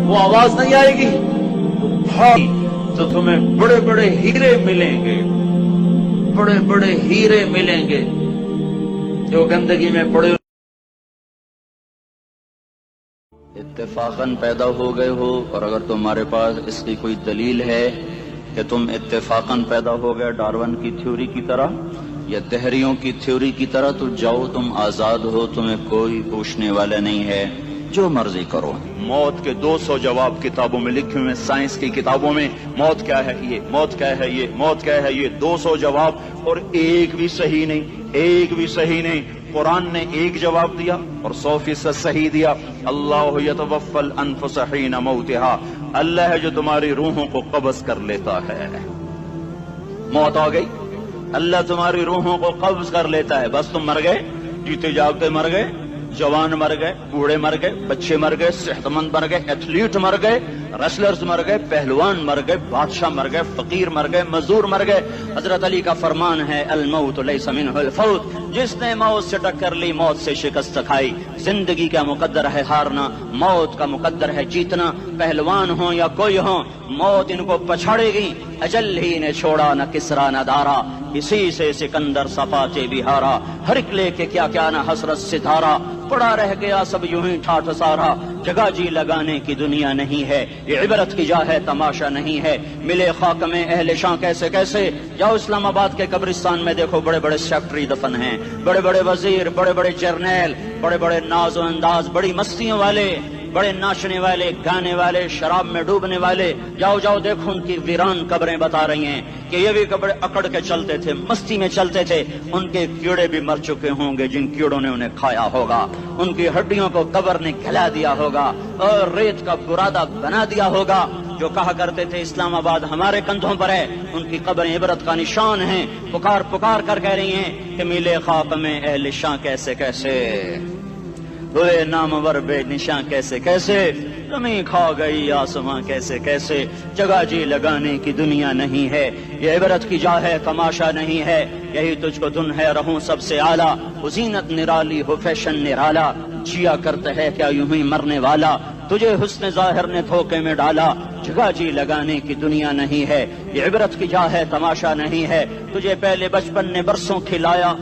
وہ آواز نہیں آئے گی، ہاں تو تمہیں بڑے بڑے ہیرے ملیں گے، بڑے بڑے ہیرے ملیں گے جو گندگی میں پڑے اتفاقاً پیدا ہو گئے ہو، اور اگر تمہارے پاس اس کی کوئی دلیل ہے کہ تم اتفاقاً پیدا ہو گئے ڈارون کی تھیوری کی طرح یا دہریوں کی تھیوری کی طرح، تو جاؤ، تم آزاد ہو، تمہیں کوئی پوچھنے والا نہیں ہے، جو مرضی کرو۔ موت کے 200 جواب کتابوں میں لکھے ہوئے، سائنس کی کتابوں میں موت کیا ہے یہ، موت کیا ہے یہ، موت کیا ہے یہ، 200 جواب، اور ایک بھی صحیح نہیں، ایک بھی صحیح نہیں۔ قرآن نے ایک جواب دیا اور 100% صحیح دیا۔ اللہ یتوفی الانفس حین موتها، اللہ ہے جو تمہاری روحوں کو قبض کر لیتا ہے۔ موت آ گئی، اللہ تمہاری روحوں کو قبض کر لیتا ہے، بس تم مر گئے، جیتے جاگتے مر گئے، جوان مر گئے، بوڑھے مر گئے، بچے مر گئے، صحت مند مر گئے، ایتھلیٹ مر گئے، ریسلرز مر گئے، پہلوان مر گئے، بادشاہ مر گئے، فقیر مر گئے، مزدور مر گئے۔ حضرت علی کا فرمان ہے الموت لیس منہ الفوت، جس نے موت سے ٹکر لی موت سے شکست کھائی۔ زندگی کا مقدر ہے ہارنا، موت کا مقدر ہے جیتنا۔ پہلوان ہوں یا کوئی ہوں، موت ان کو پچھاڑے گی۔ اجل ہی نے چھوڑا نہ کسرا نہ دارا، اسی سے سکندر صفاتے بہارا۔ ہر ایک لے کے کیا کیا نہ حسرت ستارہ، پڑا رہ گیا سب یوں ہی ٹھاٹھ سارا۔ جگہ جی لگانے کی دنیا نہیں ہے، یہ عبرت کی جا ہے تماشا نہیں ہے۔ ملے خاک میں اہل شاں کیسے کیسے، جاؤ اسلام آباد کے قبرستان میں دیکھو، بڑے بڑے سیکٹری دفن ہیں، بڑے بڑے وزیر، بڑے بڑے جرنیل، بڑے بڑے ناز و انداز، بڑی مستیوں والے، بڑے ناچنے والے، گانے والے، شراب میں ڈوبنے والے۔ جاؤ جاؤ دیکھو، ان کی ویران قبریں بتا رہی ہیں کہ یہ بھی قبر اکڑ کے چلتے تھے، مستی میں چلتے تھے، ان کے کیڑے بھی مر چکے ہوں گے جن کیڑوں نے انہیں کھایا ہوگا، ان کی ہڈیوں کو قبر نے کھلا دیا ہوگا اور ریت کا برادہ بنا دیا ہوگا۔ جو کہا کرتے تھے اسلام آباد ہمارے کندھوں پر ہے، ان کی قبریں عبرت کا نشان ہیں، پکار پکار کر کہہ رہی ہیں کہ ملے خاک میں اہل شاں کیسے کیسے، ہوئے نامور بے نشاں کیسے کیسے، زمین کھا گئی آسماں کیسے کیسے۔ جگہ جی لگانے کی دنیا نہیں ہے، یہ عبرت کی جا ہے تماشا نہیں ہے۔ یہی تجھ کو دن ہے رہوں سب سے اعلیٰ، وہ زینت نرالی ہو فیشن نرالا، جیا کرتا ہے کیا یوں ہی مرنے والا، تجھے حسن ظاہر نے دھوکے میں ڈالا۔ جگہ جی لگانے کی دنیا نہیں ہے، یہ عبرت کی جا ہے تماشا نہیں ہے۔ تجھے پہلے بچپن نے برسوں کھلایا،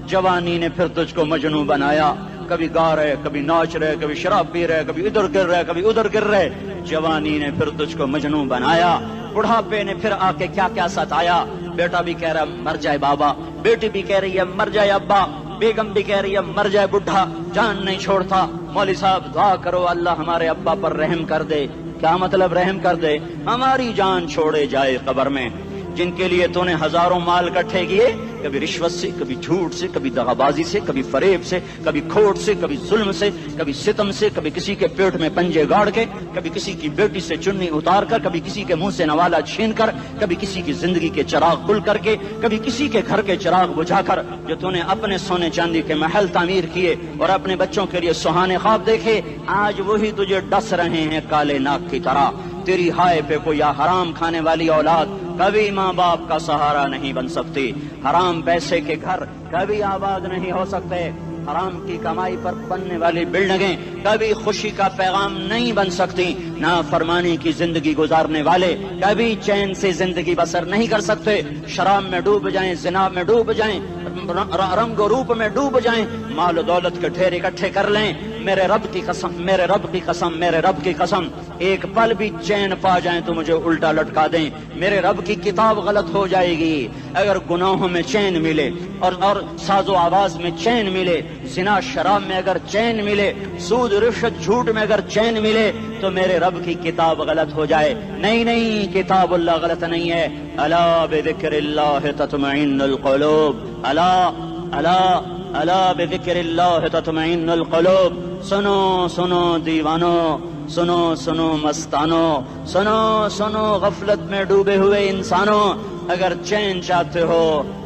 جوانی نے پھر تجھ کو مجنوں بنایا۔ کبھی گا رہے، کبھی ناچ رہے، کبھی شراب پی رہے، کبھی ادھر گر رہے، کبھی ادھر گر رہے۔ جوانی نے پھر تجھ کو مجنوں بنایا، بڑھاپے نے پھر آ کے کیا کیا ستایا۔ بیٹا بھی کہہ رہا مر جائے بابا، بیٹی بھی کہہ رہی ہے مر جائے ابا، بیگم بھی کہہ رہی ہے مر جائے بڈھا، جان نہیں چھوڑتا۔ مولوی صاحب دعا کرو اللہ ہمارے ابا پر رحم کر دے۔ کیا مطلب رحم کر دے؟ ہماری جان چھوڑے جائے قبر میں، جن کے لیے تو نے ہزاروں مال اکٹھے کیے، کبھی رشوت سے، کبھی جھوٹ سے، کبھی دغابازی سے، کبھی فریب سے، کبھی کھوٹ سے، کبھی ظلم سے، کبھی ستم سے، کبھی کسی کے پیٹ میں پنجے گاڑ کے، کبھی کسی کی بیٹی سے چنی اتار کر، کبھی کسی کے منہ سے نوالا چھین کر، کبھی کسی کی زندگی کے چراغ گل کر کے، کبھی کسی کے گھر کے چراغ بجھا کر۔ جو تو نے اپنے سونے چاندی کے محل تعمیر کیے اور اپنے بچوں کے لیے سہانے خواب دیکھے، آج وہی تجھے ڈس رہے ہیں کالے ناک کی طرح۔ تیری ہائے پہ کوئی حرام کھانے والی اولاد کبھی ماں باپ کا سہارا نہیں بن سکتی، حرام پیسے کے گھر کبھی آباد نہیں ہو سکتے، حرام کی کمائی پر بننے والی بلڈنگیں کبھی خوشی کا پیغام نہیں بن سکتی، نافرمانی کی زندگی گزارنے والے کبھی چین سے زندگی بسر نہیں کر سکتے۔ شراب میں ڈوب جائیں، زنا میں ڈوب جائیں، رنگ و روپ میں ڈوب جائیں، مال و دولت کے ڈھیر اکٹھے کر لیں، میرے رب کی قسم، میرے رب کی قسم، میرے رب کی قسم، ایک پل بھی چین پا جائیں تو مجھے الٹا لٹکا دیں، میرے رب کی کتاب غلط ہو جائے گی۔ اگر گناہوں میں چین ملے اور ساز و آواز میں چین ملے، زنا شراب میں اگر چین ملے، سود رشوت جھوٹ میں اگر چین ملے، تو میرے رب کی کتاب غلط ہو جائے۔ نہیں نہیں، کتاب اللہ غلط نہیں ہے۔ الا بذکر اللہ تطمئن القلوب، الا الا الا بذکر اللہ تطمئن القلوب۔ سنو سنو دیوانو، سنو سنو مستانو، سنو سنو غفلت میں ڈوبے ہوئے انسانوں، اگر چین چاہتے ہو،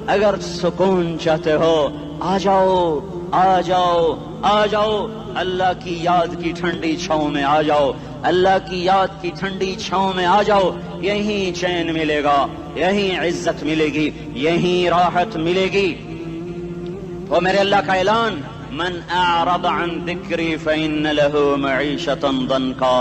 اگر سکون چاہتے ہو، آ جاؤ آ جاؤ آ جاؤ، اللہ کی یاد کی ٹھنڈی چھاؤں میں آ جاؤ، اللہ کی یاد کی ٹھنڈی چھاؤں میں آ جاؤ، یہیں چین ملے گا، یہیں عزت ملے گی، یہیں راحت ملے گی۔ وہ میرے اللہ کا اعلان، من اعرض عن ذکری فإن له معیشة ضنکا،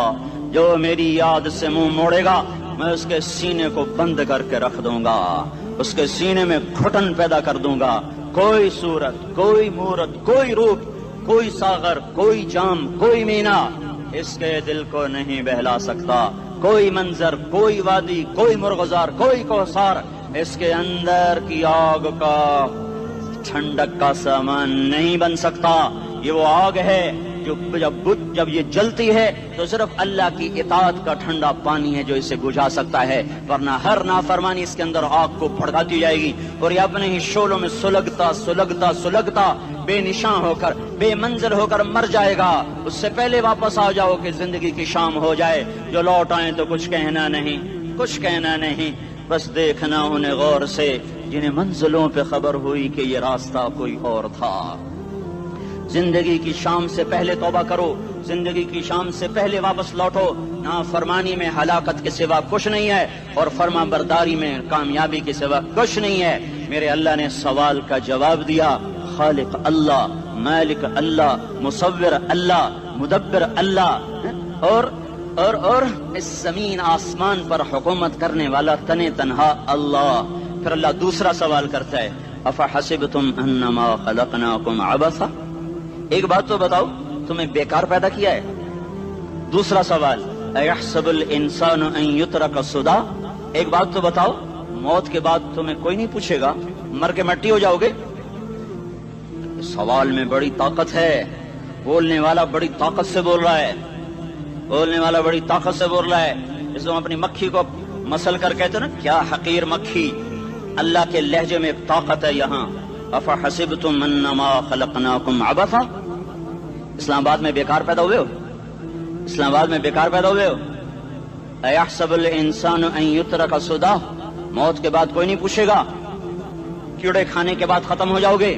جو میری یاد سے منہ موڑے گا میں اس کے سینے کو بند کر کے رکھ دوں گا، اس کے سینے میں گھٹن پیدا کر دوں گا۔ کوئی صورت، کوئی مورت، کوئی روپ، کوئی ساغر، کوئی جام، کوئی مینا اس کے دل کو نہیں بہلا سکتا۔ کوئی منظر، کوئی وادی، کوئی مرغزار، کوئی کوثر اس کے اندر کی آگ کا ٹھنڈک کا سامان نہیں بن سکتا۔ یہ وہ آگ ہے جو جب یہ جلتی ہے تو صرف اللہ کی اطاعت کا ٹھنڈا پانی ہے جو اسے بجھا سکتا ہے، ورنہ ہر نافرمانی اس کے اندر آگ کو بھڑکاتی جائے گی اور یہ اپنے ہی شعلوں میں سلگتا بے نشان ہو کر، بے منزل ہو کر مر جائے گا۔ اس سے پہلے واپس آ جاؤ کہ زندگی کی شام ہو جائے۔ جو لوٹ آئیں تو کچھ کہنا نہیں، بس دیکھنا انہیں غور سے جنہیں منزلوں پہ خبر ہوئی کہ یہ راستہ کوئی اور تھا۔ زندگی کی شام سے پہلے توبہ کرو، زندگی کی شام سے پہلے واپس لوٹو۔ نافرمانی میں ہلاکت کے سوا کچھ نہیں ہے اور فرما برداری میں کامیابی کے سوا کچھ نہیں ہے۔ میرے اللہ نے سوال کا جواب دیا، خالق اللہ، مالک اللہ، مصور اللہ، مدبر اللہ، اور اس زمین آسمان پر حکومت کرنے والا تنے تنہا اللہ۔ پھر اللہ دوسرا سوال کرتا ہے، افحسبتم انما خلقناکم عبثا، ایک بات تو بتاؤ تمہیں بیکار پیدا کیا ہے؟ دوسرا سوال، ایحسب الانسان ان یترک سدی، ایک بات تو بتاؤ موت کے بعد تمہیں کوئی نہیں پوچھے گا، مر کے مٹی ہو جاؤ گے؟ سوال میں بڑی طاقت ہے، بولنے والا بڑی طاقت سے بول رہا ہے، اس کو اپنی مکھی کو مسل کر کہتے نا کیا حقیر مکھی، اللہ کے لہجے میں ایک طاقت ہے یہاں۔ افحسبتم انما خلقناکم عبثا، اسلام آباد میں بیکار پیدا ہوئے ہو؟ ایحسب الانسان ان یترک سدی، موت کے بعد کوئی نہیں پوچھے گا، کیڑے کھانے کے بعد ختم ہو جاؤ گے۔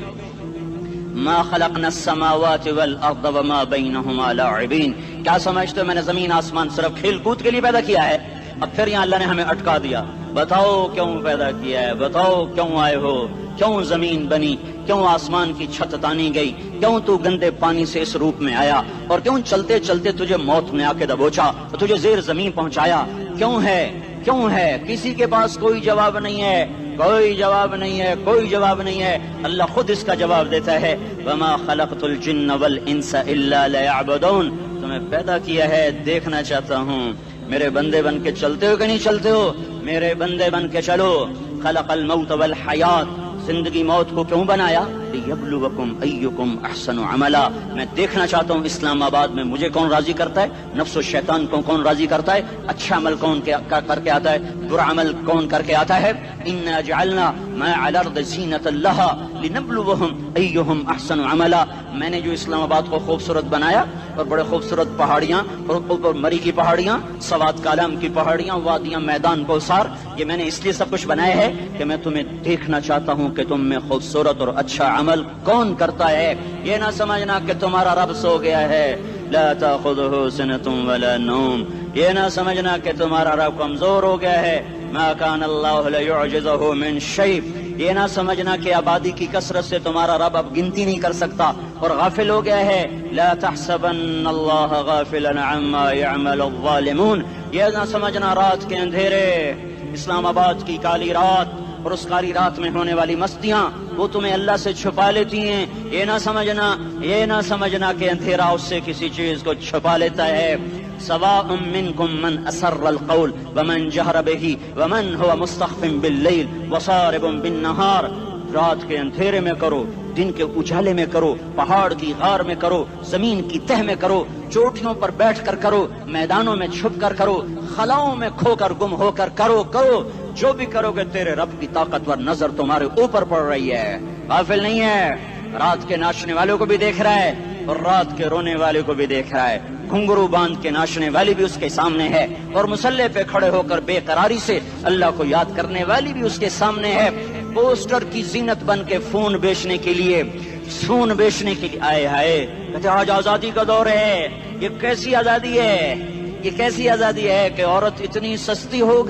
ما خلقنا السماوات والارض وما بینہما لاعبین، کیا سمجھتے ہو میں نے زمین آسمان صرف کھیل کود کے لیے پیدا کیا ہے؟ اب پھر یہاں اللہ نے ہمیں اٹکا دیا، بتاؤ کیوں پیدا کیا ہے، بتاؤ کیوں آئے ہو، کیوں زمین بنی، کیوں آسمان کی چھت تانی گئی، کیوں تو گندے پانی سے اس روپ میں آیا، اور کیوں چلتے چلتے تجھے موت نے آ کے دبوچا اور تجھے زیر زمین پہنچایا، کیوں ہے؟ کسی کے پاس کوئی جواب نہیں ہے، اللہ خود اس کا جواب دیتا ہے، وما خلقت الجن والانس الا لیعبدون، تمہیں پیدا کیا ہے دیکھنا چاہتا ہوں میرے بندے بن کے چلتے ہو کہ نہیں چلتے ہو، میرے بندے بن کے چلو۔ خلق الموت والحیات، زندگی موت کو کیوں بنایا؟ لیبلوکم ایکم احسن عملا، میں دیکھنا چاہتا ہوں اسلام آباد میں مجھے کون راضی کرتا ہے، نفس و شیطان کو کون راضی کرتا ہے، اچھا عمل کون کر کے آتا ہے، برا عمل کون کر کے آتا ہے۔ انا جعلنا ما علی الارض زینۃ لہا لنبلوہم ایہم احسن عملا، میں نے جو اسلام آباد کو خوبصورت بنایا اور بڑے خوبصورت پہاڑیاں اور اوپر مری کی پہاڑیاں، سوات کالام کی پہاڑیاں، وادیاں، میدان کوثر، یہ میں نے اس لیے سب کچھ بنایا ہے کہ میں تمہیں دیکھنا چاہتا ہوں کہ تم میں خوبصورت اور اچھا عمل کون کرتا ہے۔ یہ نہ سمجھنا کہ تمہارا رب سو گیا ہے، لا تاخذہ سنۃ ولا نوم، یہ نہ سمجھنا کہ تمہارا رب کمزور ہو گیا ہے، ما کان اللہ لیعجزہ من شیء، یہ نہ سمجھنا کہ آبادی کی کثرت سے تمہارا رب اب گنتی نہیں کر سکتا اور غافل ہو گیا ہے، لا تحسبن اللہ غافلا عما يعمل الظالمون، یہ نہ سمجھنا رات کے اندھیرے، اسلام آباد کی کالی رات اور اس کالی رات میں ہونے والی مستیاں وہ تمہیں اللہ سے چھپا لیتی ہیں، یہ نہ سمجھنا کہ اندھیرا اس سے کسی چیز کو چھپا لیتا ہے۔ سواء منکم من اسر القول ومن جہر بہ ومن هو مستخف باللیل وصارب بالنہار، رات کے اندھیرے میں کرو، دن کے اجالے میں کرو، پہاڑ کی غار میں کرو، زمین کی تہ میں کرو، چوٹیوں پر بیٹھ کر کرو، میدانوں میں چھپ کر کرو، خلاؤں میں کھو کر گم ہو کر کرو، جو بھی کرو گے تیرے رب کی طاقتور نظر تمہارے اوپر پڑ رہی ہے، غافل نہیں ہے، رات کے ناچنے والوں کو بھی دیکھ رہا ہے اور رات کے رونے والے کو بھی دیکھ رہا ہے، گھنگرو باندھ کے ناچنے والی بھی اس کے سامنے ہے اور مسلح پہ کھڑے ہو کر بے قراری سے اللہ کو یاد کرنے والی بھی اس کے سامنے ہے، پوسٹر کی زینت بن کے فون بیچنے کے لیے آئے ہائے کہتے آج آزادی کا دور ہے، یہ کیسی آزادی ہے کہ عورت اتنی سستی ہو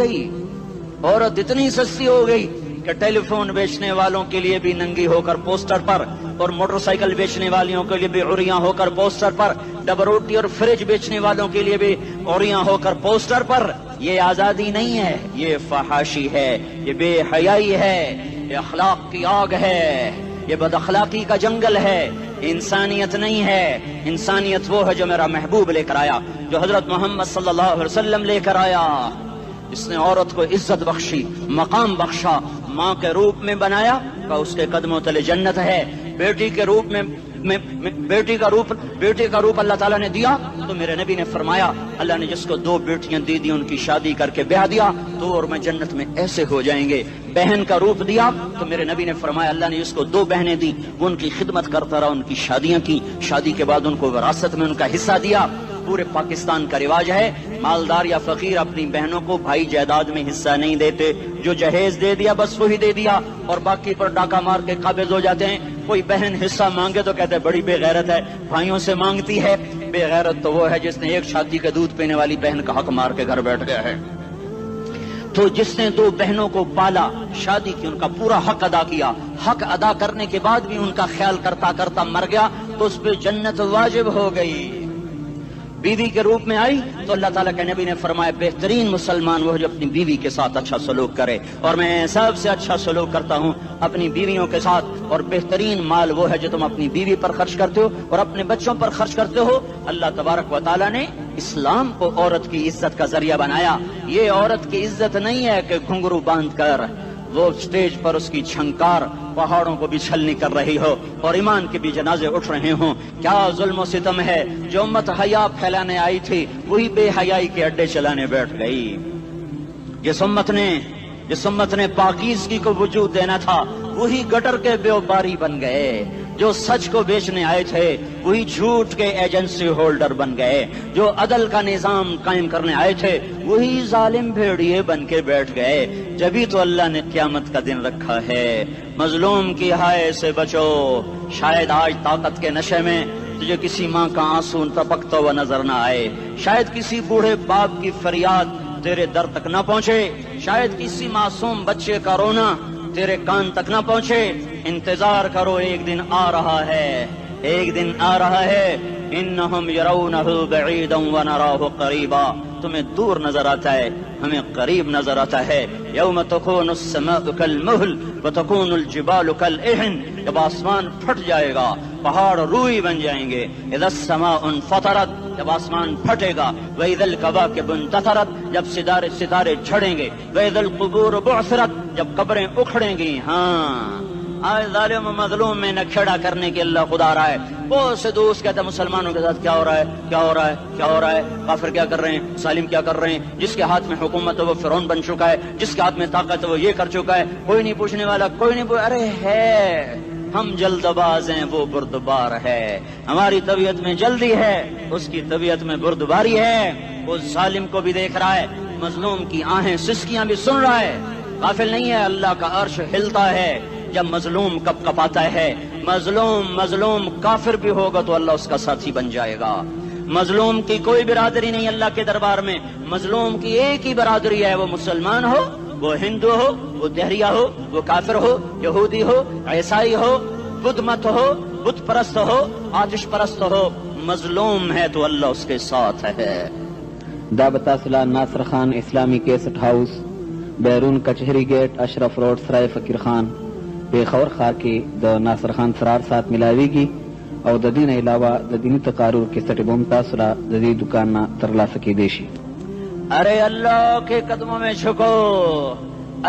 گئی کہ ٹیلی فون بیچنے والوں کے لیے بھی ننگی ہو کر پوسٹر پر، اور موٹر سائیکل بیچنے والوں کے لیے بھی عریاں ہو کر پوسٹر پر، ڈبل روٹی اور فریج بیچنے والوں کے لیے بھی عریاں ہو کر پوسٹر پر. یہ آزادی نہیں ہے، یہ فحاشی ہے، یہ بے حیائی ہے، یہ اخلاق کی آگ ہے، یہ بد اخلاقی کا جنگل ہے. انسانیت نہیں ہے. انسانیت وہ ہے جو میرا محبوب لے کر آیا، جو حضرت محمد صلی اللہ علیہ وسلم لے کر آیا. اس نے عورت کو عزت بخشی، مقام بخشا، ماں کے روپ میں بنایا کہ اس کے قدموں تلے جنت ہے. بیٹی کے روپ میں بیٹی کا روپ اللہ تعالیٰ نے دیا تو میرے نبی نے فرمایا اللہ نے جس کو 2 بیٹیاں دی ان کی شادی کر کے بیاہ دیا تو اور میں جنت میں ایسے ہو جائیں گے. بہن کا روپ دیا تو میرے نبی نے فرمایا اللہ نے جس کو 2 بہنیں دی وہ ان کی خدمت کرتا رہا، ان کی شادیاں کی، شادی کے بعد ان کو وراثت میں ان کا حصہ دیا. پورے پاکستان کا رواج ہے مالدار یا فقیر اپنی بہنوں کو بھائی جائیداد میں حصہ نہیں دیتے، جو جہیز دے دیا بس وہی دے دیا اور باقی پر ڈاکہ مار کے قابض ہو جاتے ہیں. کوئی بہن حصہ مانگے تو کہتے ہیں بڑی بے غیرت ہے، بھائیوں سے مانگتی ہے. بے غیرت تو وہ ہے جس نے ایک شادی کا دودھ پینے والی بہن کا حق مار کے گھر بیٹھ گیا ہے. تو جس نے 2 بہنوں کو پالا، شادی کی، ان کا پورا حق ادا کیا، حق ادا کرنے کے بعد بھی ان کا خیال کرتا کرتا مر گیا تو اس پہ جنت واجب ہو گئی. بیوی کے روپ میں آئی تو اللہ تعالیٰ کے نبی نے فرمایا بہترین مسلمان وہ جو اپنی بیوی کے ساتھ اچھا سلوک کرے، اور میں سب سے اچھا سلوک کرتا ہوں اپنی بیویوں کے ساتھ. اور بہترین مال وہ ہے جو تم اپنی بیوی پر خرچ کرتے ہو اور اپنے بچوں پر خرچ کرتے ہو. اللہ تبارک و تعالیٰ نے اسلام کو عورت کی عزت کا ذریعہ بنایا. یہ عورت کی عزت نہیں ہے کہ گھنگرو باندھ کر وہ اسٹیج پر اس کی چھنکار پہاڑوں کو بھی چھلنی کر رہی ہو اور ایمان کے بھی جنازے اٹھ رہے ہوں. کیا ظلم و ستم ہے. جو امت حیا پھیلانے آئی تھی وہی بے حیائی کے اڈے چلانے بیٹھ گئی. جس امت نے پاکیزگی کو وجود دینا تھا وہی گٹر کے بیوباری بن گئے. جو سچ کو بیچنے آئے تھے وہی جھوٹ کے ایجنسی ہولڈر بن گئے. جو عدل کا نظام قائم کرنے آئے تھے وہی ظالم بھیڑیے بن کے بیٹھ گئے. جبھی تو اللہ نے قیامت کا دن رکھا ہے. مظلوم کی ہائے سے بچو. شاید آج طاقت کے نشے میں تجھے کسی ماں کا آنسو ٹپکتا ہوا نظر نہ آئے، شاید کسی بوڑھے باپ کی فریاد تیرے در تک نہ پہنچے، شاید کسی معصوم بچے کا رونا تیرے کان تک نہ پہنچے. انتظار کرو، ایک دن آ رہا ہے، ایک دن آ رہا ہے. انہم یرونہ بعیدا ونراہ قریبا. تمہیں دور نظر آتا ہے، ہمیں قریب نظر آتا ہے. یوم تکون السماء کالمہل وتکون الجبال کالعہن. جب آسمان پھٹ جائے گا پہاڑ روئی بن جائیں گے. اذا السماء انفطرت. جب آسمان پھٹے گا. واذا الکواکب انتثرت. جب ستارے جھڑیں گے. واذا القبور بعثرت. جب قبریں اکھڑیں گی. ہاں آج ظالم و مظلوم میں نہ کھیڑا کرنے کے اللہ خدا رہا ہے. بہت سے دوست کہتے ہیں مسلمانوں کے ساتھ کیا ہو رہا ہے، کیا ہو رہا ہے، کیا ہو رہا ہے، کافر کیا کر رہے ہیں، ظالم کیا کر رہے ہیں. جس کے ہاتھ میں حکومت ہے وہ فرعون بن چکا ہے، جس کے ہاتھ میں طاقت ہے وہ یہ کر چکا ہے. کوئی نہیں پوچھنے والا، کوئی نہیں ارے ہے ہم جلد باز ہیں، وہ بردبار ہے. ہماری طبیعت میں جلدی ہے، اس کی طبیعت میں بردباری ہے. وہ ظالم کو بھی دیکھ رہا ہے، مظلوم کی آہیں سسکیاں بھی سن رہا ہے. غافل نہیں ہے. اللہ کا عرش ہلتا ہے جب مظلوم کپ کپاتا ہے. مظلوم کافر بھی ہوگا تو اللہ اس کا ساتھی بن جائے گا. مظلوم کی کوئی برادری نہیں اللہ کے دربار میں. مظلوم کی ایک ہی برادری ہے، وہ مسلمان ہو، وہ ہندو ہو، وہ دہریہ ہو، وہ کافر ہو، یہودی ہو، عیسائی ہو، بدھ مت ہو، بت پرست ہو، آتش پرست ہو. مظلوم ہے تو اللہ اس کے ساتھ ہے. دعوت اصلاح ناصر خان اسلامی کیسٹ ہاؤس، بیرون کچہری گیٹ، اشرف روڈ، سرائے فقیر خان، پیښور ښار کې د ناصر خان سرار سات ملاویږي او د دین علاوه د دینی تقارر کیسټ بم تاسو را د دې دکان نه ترلاسه کېدی شي. ارے اللہ کے قدموں میں جھکو،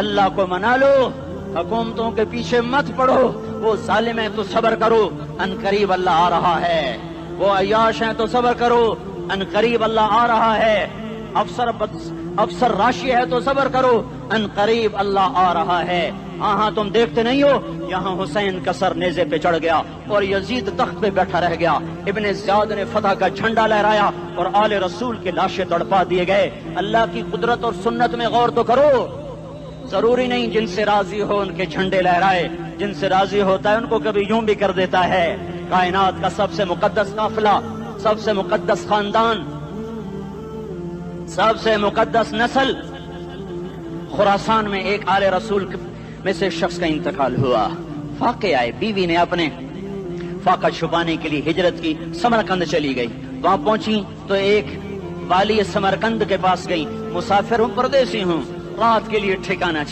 اللہ کو منا لو، حکومتوں کے پیچھے مت پڑو. وہ ظالم ہیں تو صبر کرو، ان قریب اللہ آ رہا ہے. وہ عیاش ہیں تو صبر کرو، ان قریب اللہ آ رہا ہے. افسر راشی ہے تو صبر کرو، ان قریب اللہ آ رہا ہے. ہاں تم دیکھتے نہیں ہو یہاں حسین کا سر نیزے پہ چڑھ گیا اور یزید تخت پہ بیٹھا رہ گیا. ابن زیاد نے فتح کا جھنڈا لہرایا اور آل رسول کے لاشیں تڑپا دیے گئے. اللہ کی قدرت اور سنت میں غور تو کرو. ضروری نہیں جن سے راضی ہو ان کے جھنڈے لہرائے، جن سے راضی ہوتا ہے ان کو کبھی یوں بھی کر دیتا ہے. کائنات کا سب سے مقدس قافلہ، سب سے مقدس خاندان، سب سے مقدس نسل خراسان میں ایک آل رسول میں سے ایک شخص کا انتقال ہوا، فاقے آئے، بیوی نے اپنے فاقہ چھپانے کے لیے ہجرت کی، سمرقند چلی گئی، وہاں پہنچی تو ایک والی سمرقند کے پاس گئی، مسافر ہوں، پردیسی ہوں، رات کے لیے ٹھکانہ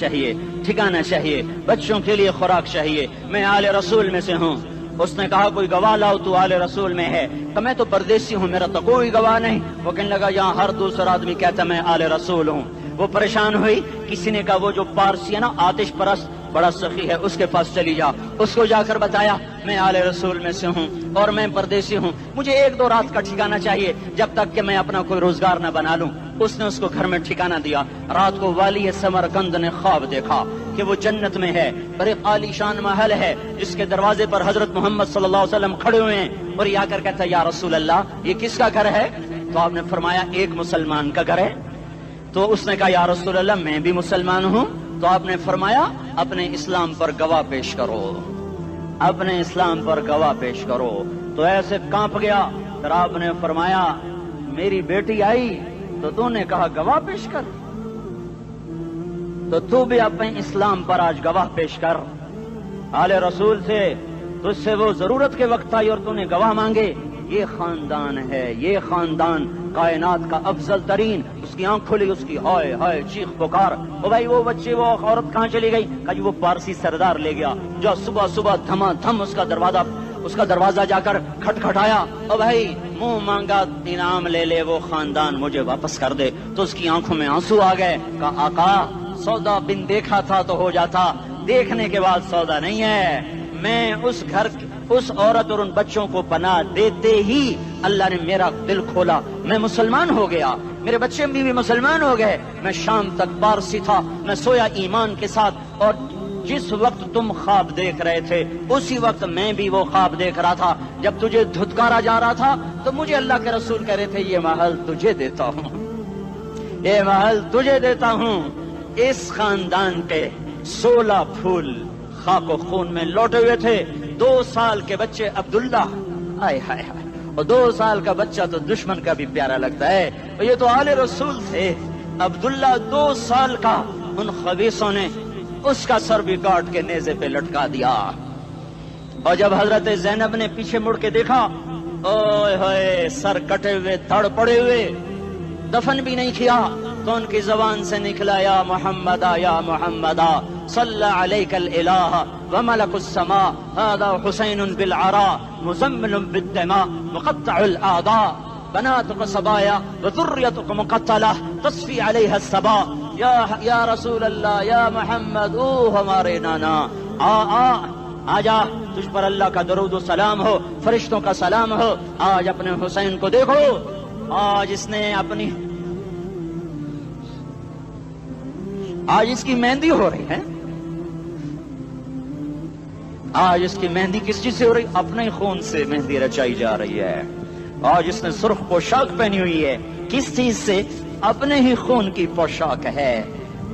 چاہیے، بچوں کے لیے خوراک چاہیے، میں آل رسول میں سے ہوں۔ اس نے کہا کوئی گواہ لاؤ، تو آل رسول میں ہے؟ کہ میں تو پردیسی ہوں، میرا تو کوئی گواہ نہیں۔ وہ کہنے لگا یہاں ہر دوسرا آدمی کہتا میں آل رسول ہوں۔ وہ پریشان ہوئی، کسی نے کہا وہ جو پارسی ہے نا آتش پرست بڑا سخی ہے، اس کے پاس چلی جا۔ اس کو جا کر بتایا میں آل رسول میں سے ہوں اور میں پردیسی ہوں، مجھے 1-2 رات کا ٹھکانہ چاہیے جب تک کہ میں اپنا کوئی روزگار نہ بنا لوں۔ اس نے اس کو گھر میں ٹھکانہ دیا۔ رات کو والی سمرقند نے خواب دیکھا کہ وہ جنت میں ہے، بڑے عالی شان محل ہے جس کے دروازے پر حضرت محمد صلی اللہ علیہ وسلم کھڑے ہوئے ہیں، اور یہ آ کر کہتا ہے یا رسول اللہ یہ کس کا گھر ہے؟ تو آپ نے فرمایا ایک مسلمان کا گھر ہے۔ تو اس نے کہا یا رسول اللہ میں بھی مسلمان ہوں۔ تو آپ نے فرمایا اپنے اسلام پر گواہ پیش کرو، اپنے اسلام پر گواہ پیش کرو۔ تو ایسے کانپ گیا، پھر آپ نے فرمایا میری بیٹی آئی تو تو نے کہا گواہ پیش کر، تو بھی اپنے اسلام پر آج گواہ پیش کر۔ آل رسول سے تجھ سے وہ ضرورت کے وقت آئی اور تو نے گواہ مانگے۔ یہ خاندان ہے، یہ خاندان کائنات کا افضل ترین۔ اس کی آنکھ کھلی، اس کی ہائے ہائے چیخ پکار، او بھائی وہ بچے وہ عورت کہاں چلی گئی؟ کہا وہ پارسی سردار لے گیا، جو صبح صبح دھما دھم اس کا دروازہ جا کر کھٹکھٹایا، او بھائی منہ مانگا انعام لے لے، وہ خاندان مجھے واپس کر دے۔ تو اس کی آنکھوں میں آنسو آ گئے۔ کہا آقا سودا بن دیکھا تھا تو ہو جاتا، دیکھنے کے بعد سودا نہیں ہے۔ میں اس گھر اس عورت اور ان بچوں کو پناہ دیتے ہی اللہ نے میرا دل کھولا، میں مسلمان ہو گیا، میرے بچے بھی مسلمان ہو گئے۔ میں شام تک پارسی تھا، میں سویا ایمان کے ساتھ، اور جس وقت تم خواب دیکھ رہے تھے اسی وقت میں بھی وہ خواب دیکھ رہا تھا۔ جب تجھے دھتکارا جا رہا تھا تو مجھے اللہ کے رسول کہہ رہے تھے یہ محل تجھے دیتا ہوں، یہ محل تجھے دیتا ہوں۔ اس خاندان کے 16 پھول خاک و خون میں لوٹے ہوئے تھے۔ 2 سال کے بچے عبداللہ، ہائے ہائے ہائے، اور 2 سال کا بچہ تو دشمن کا بھی پیارا لگتا ہے، اور یہ تو آل رسول تھے۔ عبداللہ 2 سال کا، ان خبیثوں نے اس کا سر بھی کاٹ کے نیزے پہ لٹکا دیا۔ اور جب حضرت زینب نے پیچھے مڑ کے دیکھا، اوئے ہوئے سر کٹے ہوئے، دھڑ پڑے ہوئے، دفن بھی نہیں کیا، تو ان کی زبان سے نکلا یا محمدہ یا محمدہ صلی علیک الالہ وملک السماء هذا حسین بالعراء مزمل بالدماء مقطع الاعضاء بناتك صبايا وذريتك مقتلہ تصفی علیہ الصبا۔ یا رسول اللہ یا محمد، او ہمارے نانا، آ جا، تجھ پر اللہ کا درود و سلام ہو، فرشتوں کا سلام ہو۔ آج اپنے حسین کو دیکھو، آج اس نے اپنی آج اس کی مہندی ہو رہی ہے، آج اس کی مہندی کس چیز سے ہو رہی؟ اپنے خون سے مہندی رچائی جا رہی ہے۔ آج اس نے سرخ پوشاک پہنی ہوئی ہے، کس چیز سے؟ اپنے ہی خون کی پوشاک ہے۔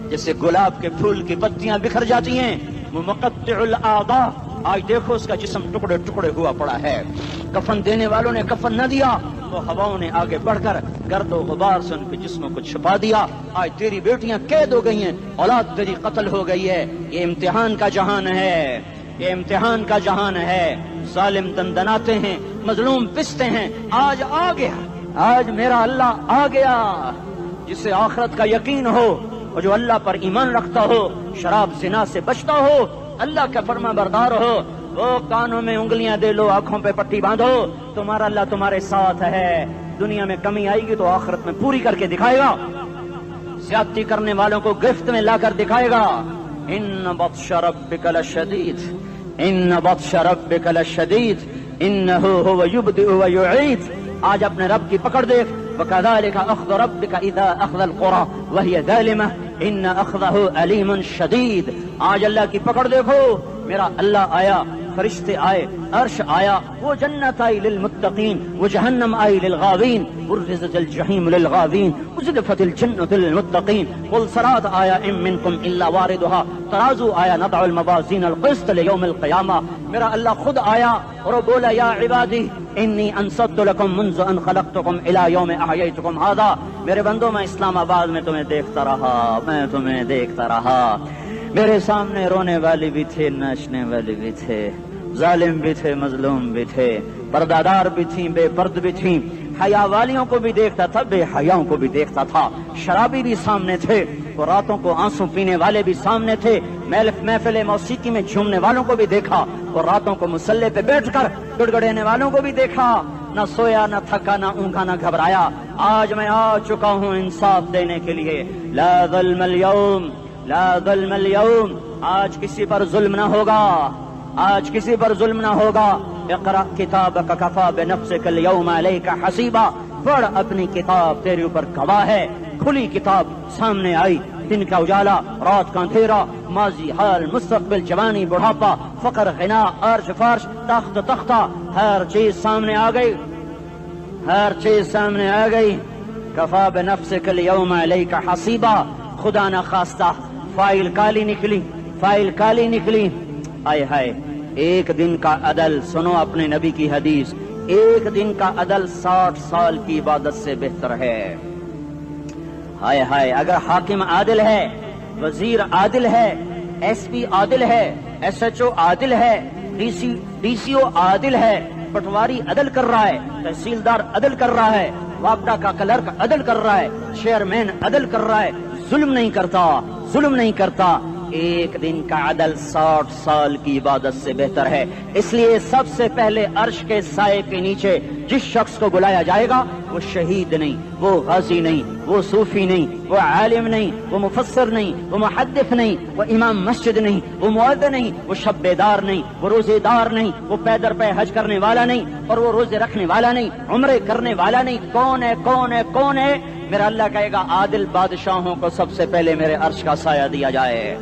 جیسے گلاب کے پھول کی پتیاں بکھر جاتی ہیں، مقطع الاعضاء، آج دیکھو اس کا جسم ٹکڑے ٹکڑے ہوا پڑا ہے۔ کفن دینے والوں نے کفن نہ دیا تو ہواؤں نے آگے بڑھ کر گرد و غبار سے ان کے جسموں کو چھپا دیا۔ آج تیری بیٹیاں قید ہو گئی ہیں، اولاد تیری قتل ہو گئی ہے۔ یہ امتحان کا جہان ہے، یہ امتحان کا جہان ہے۔ ظالم دندناتے ہیں، مظلوم پستے ہیں۔ آج آ گیا، آج میرا اللہ آ گیا، جسے آخرت کا یقین ہو اور جو اللہ پر ایمان رکھتا ہو، شراب زنا سے بچتا ہو، اللہ کا فرما بردار ہو، وہ کانوں میں انگلیاں دے لو، آنکھوں پہ پٹی باندھو، تمہارا اللہ تمہارے ساتھ ہے۔ دنیا میں کمی آئے گی تو آخرت میں پوری کر کے دکھائے گا، زیادتی کرنے والوں کو گرفت میں لا کر دکھائے گا۔ ان بطش ربک لشدید، ان بطش ربک لشدید انہ هو یبدئ ویعید۔ آج اپنے رب کی پکڑ دیکھ، وکذالک اخذ ربک اذا اخذ القری وہی ظالمہ ان اخذہ علیم شدید۔ آج اللہ کی پکڑ دیکھو، میرا اللہ آیا، فرشتے آئے، عرش آیا، وہ جنت آئی للمتقین، وہ جہنم آئی للغاوین، برزت الجحیم للغاوین، ازلفت الجنت للمتقین، قل صراط آیا ام منکم الا واردها، ترازو آیا نضع الموازین القسط لیوم القیامہ۔ میرا اللہ خود آیا اور وہ بولا یا عبادی انی انصت لکم منذ ان خلقتکم الی یوم احییتکم ھذا۔ میرے بندوں، میں اسلام آباد میں تمہیں دیکھتا رہا، میں تمہیں دیکھتا رہا، میرے سامنے رونے والے بھی تھے، ناچنے والے بھی تھے، ظالم بھی تھے، مظلوم بھی تھے، پردادار بھی تھیں، بے پرد بھی تھیں، حیا والیوں کو بھی دیکھتا تھا، بے حیاؤں کو بھی دیکھتا تھا، شرابی بھی سامنے تھے، اور راتوں کو آنسو پینے والے بھی سامنے تھے، محفل موسیقی میں جھومنے والوں کو بھی دیکھا، اور راتوں کو مصلے پہ بیٹھ کر گڑگڑانے والوں کو بھی دیکھا، نہ سویا نہ تھکا نہ اونگا نہ گھبرایا۔ آج میں آ چکا ہوں انصاف دینے کے لیے، لا ظلم اليوم، لا ظلم اليوم، آج کسی پر ظلم نہ ہوگا، آج کسی پر ظلم نہ ہوگا۔ اقرأ کتابک کفا بنفسک اليوم علیک حسیبا، پڑھ اپنی کتاب، تیرے اوپر گواہ ہے۔ کھلی کتاب سامنے آئی، دن کا اجالا، رات کا اندھیرا، ماضی، حال، مستقبل، جوانی، بڑھاپا، فقر، غنا، عرش، فرش، تخت، تختہ، ہر چیز سامنے آ گئی، ہر چیز سامنے آ گئی۔ کفا بنفسک اليوم علیک حسیبا، خدا نہ خواستہ فائل کالی نکلی، فائل کالی نکلی۔ آئے ہائے، ایک دن کا عدل، سنو اپنے نبی کی حدیث، ایک دن کا عدل 60 سال کی عبادت سے بہتر ہے۔ ہائے ہائے، اگر حاکم عادل ہے، وزیر عادل ہے، ایس پی عادل ہے، ایس ایچ او عادل ہے، ڈی سی او عادل ہے، پٹواری عدل کر رہا ہے، تحصیلدار عدل کر رہا ہے، وابڈا کا کلرک عدل کر رہا ہے، چیئرمین عدل کر رہا ہے، ظلم نہیں کرتا، ظلم نہیں کرتا، ایک دن کا عدل 60 سال کی عبادت سے بہتر ہے۔ اس لیے سب سے پہلے عرش کے سائے کے نیچے جس شخص کو بلایا جائے گا، وہ شہید نہیں، وہ غازی نہیں، وہ صوفی نہیں، وہ عالم نہیں، وہ مفسر نہیں، وہ محدث نہیں، وہ امام مسجد نہیں، وہ مؤذن نہیں، وہ شب بیدار نہیں، وہ روزے دار نہیں، وہ پیدر پہ حج کرنے والا نہیں، اور وہ روزے رکھنے والا نہیں، عمرے کرنے والا نہیں۔ کون ہے، کون ہے، کون ہے؟ میرا اللہ کہے گا عادل بادشاہوں کو سب سے پہلے میرے عرش کا سایہ دیا جائے۔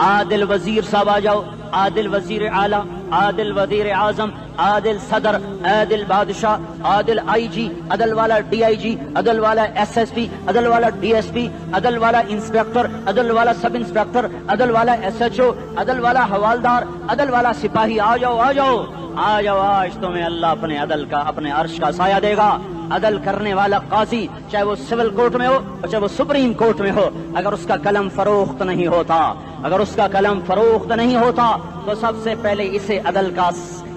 عادل وزیر صاحب آ جاؤ، عادل وزیر اعلیٰ، عادل وزیر اعظم، عادل صدر، عادل بادشاہ، عادل آئی جی، عدل والا ڈی آئی جی، عدل والا ایس ایس پی، عدل والا ڈی ایس پی، عدل والا انسپیکٹر، عدل والا سب انسپیکٹر، عدل والا ایس ایچ او، عدل والا حوالدار، عدل والا سپاہی، آ جاؤ آ جاؤ آ جاؤ، آج تمہیں اللہ اپنے عدل کا، اپنے عرش کا سایہ دے گا۔ عدل کرنے والا قاضی، چاہے وہ سول کورٹ میں ہو اور چاہے وہ سپریم کورٹ میں ہو، اگر اس کا قلم فروخت نہیں ہوتا، اگر اس کا قلم فروخت نہیں ہوتا، تو سب سے پہلے اسے عدل کا،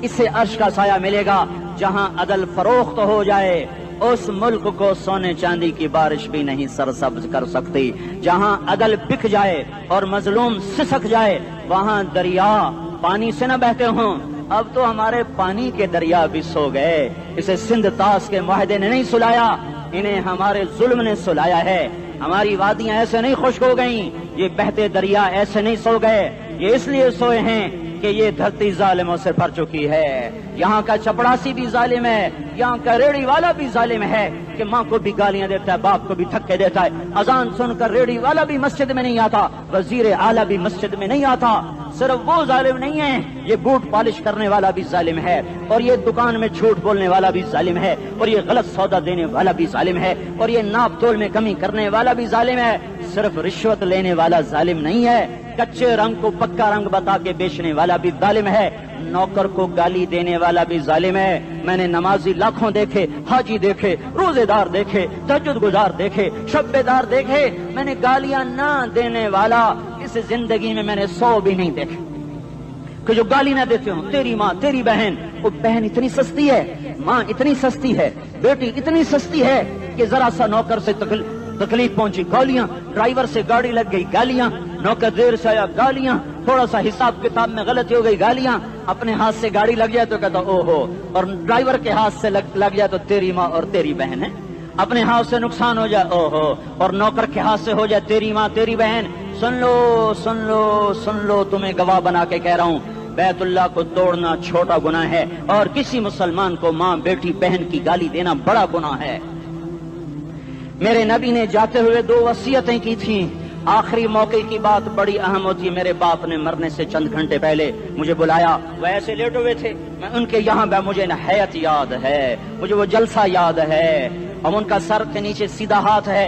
اسے عرش کا سایہ ملے گا۔ جہاں عدل فروخت ہو جائے، اس ملک کو سونے چاندی کی بارش بھی نہیں سرسبز کر سکتی۔ جہاں عدل بک جائے اور مظلوم سسک جائے، وہاں دریا پانی سے نہ بہتے ہوں۔ اب تو ہمارے پانی کے دریا بھی سو گئے، اسے سندھ طاس کے معاہدے نے نہیں سلایا، انہیں ہمارے ظلم نے سلایا ہے۔ ہماری وادیاں ایسے نہیں خشک ہو گئیں، یہ بہتے دریا ایسے نہیں سو گئے، یہ اس لیے سوئے ہیں کہ یہ دھرتی ظالموں سے بھر چکی ہے۔ یہاں کا چپڑاسی بھی ظالم ہے، یہاں کا ریڑھی والا بھی ظالم ہے کہ ماں کو بھی گالیاں دیتا ہے، باپ کو بھی دھکے دیتا ہے۔ اذان سن کر ریڑھی والا بھی مسجد میں نہیں آتا، وزیر اعلیٰ بھی مسجد میں نہیں آتا۔ صرف وہ ظالم نہیں ہے، یہ بوٹ پالش کرنے والا بھی ظالم ہے، اور یہ دکان میں جھوٹ بولنے والا بھی ظالم ہے، اور یہ غلط سودا دینے والا بھی ظالم ہے، اور یہ ناپ تول میں کمی کرنے والا بھی ظالم ہے۔ صرف رشوت لینے والا ظالم نہیں ہے، کچے رنگ کو پکا رنگ بتا کے بیچنے والا بھی ظالم ہے، نوکر کو گالی دینے والا بھی ظالم ہے۔ میں نے نمازی لاکھوں دیکھے، حاجی دیکھے، روزے دار دیکھے، تہجد گزار دیکھے، شب بیدار دیکھے، میں نے گالیاں نہ دینے والا اس زندگی میں میں نے 100 بھی نہیں دیکھے کہ جو گالی نہ دیتے ہوں۔ تیری ماں، تیری بہن، وہ بہن اتنی سستی ہے، ماں اتنی سستی ہے، بیٹی اتنی سستی ہے کہ ذرا سا نوکر سے تکلیف پہنچی گالیاں، ڈرائیور سے گاڑی لگ گئی گالیاں، نوکر دیر سے آیا گالیاں، تھوڑا سا حساب کتاب میں غلطی ہو گئی گالیاں، اپنے ہاتھ سے گاڑی لگ جائے تو کہتا او ہو، اور ڈرائیور کے ہاتھ سے لگ جائے تو تیری ماں اور تیری بہن ہے، اپنے ہاتھ سے نقصان ہو جائے او ہو، اور نوکر کے ہاتھ سے ہو جائے تیری ماں تیری بہن۔ سن لو سن لو سن لو، تمہیں گواہ بنا کے کہہ رہا ہوں، بیت اللہ کو توڑنا چھوٹا گناہ ہے، اور کسی مسلمان کو ماں، بیٹی، بہن کی گالی دینا بڑا گناہ ہے۔ میرے نبی نے جاتے ہوئے 2 وصیتیں کی تھیں، آخری موقع کی بات بڑی اہم ہوتی ہے۔ میرے باپ نے مرنے سے چند گھنٹے پہلے مجھے بلایا، وہ ایسے لیٹے ہوئے تھے، میں ان کے یہاں مجھے حیات یاد ہے، مجھے وہ جلسہ یاد ہے، اور ان کا سر کے نیچے سیدھا ہاتھ ہے،